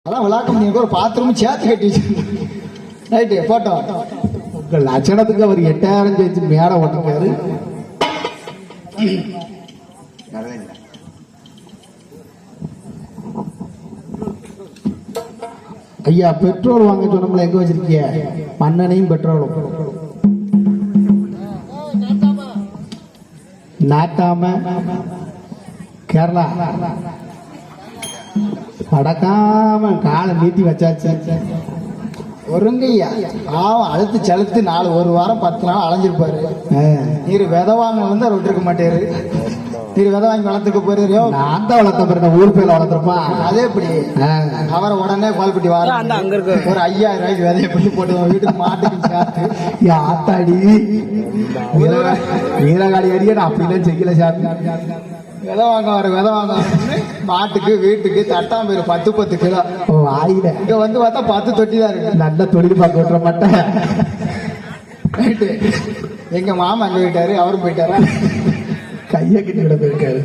அதான் விளாக்க முடியும். ஒரு பாத்ரூம் சேர்த்து கட்டி வச்சிருந்தேன். Right photo. உங்கள் லட்சணத்துக்கு அவர் 8000 சேர்த்து மேட ஓட்டிக்காரு. ஐயா பெட்ரோல் வாங்க சொன்னோம்ல, எங்க வச்சிருக்கிய? மண்ணெண்ணையும் பெட்ரோலும் நாட்டாம கேரளா படக்காம காலை நீட்டி வச்சாச்சு. ஒருங்கய்யா பாவம் அழுத்து செலுத்து ஒரு வாரம் 10 நாள் அலைஞ்சிருப்பாரு. நீர் விதை வாங்க வந்து அவர் விட்டுருக்க மாட்டாரு. நீர் விதை வாங்கி வளர்த்துக்க போறியோ? நான் தான் வளர்த்த பாருங்க, ஊர் பேர்ல வளர்த்துருப்பான். அதே எப்படி அவரை உடனே பால்பட்டி வார ஒரு 5000 ரூபாய்க்கு விதைய பண்ணி போட்டு வீட்டுக்கு மாட்டுக்கு சாத்து ஆத்தாடி வீரகாடி அடிய நான் அப்படிலாம் செய்யல சாப்பிட்டு. விதை வாங்க மாட்டுக்கு வீட்டுக்கு தட்டாம்பயிறு 10 கிலோ ஆயிட. இங்க வந்து பார்த்தா 10 தொட்டி தான் இருக்கு. நல்ல தொழில் பார்க்க விட்டுற மாட்டேன். எங்க மாமா அங்க போயிட்டாரு, அவரும் போயிட்டாரா? கையை கிட்ட போயிருக்காரு.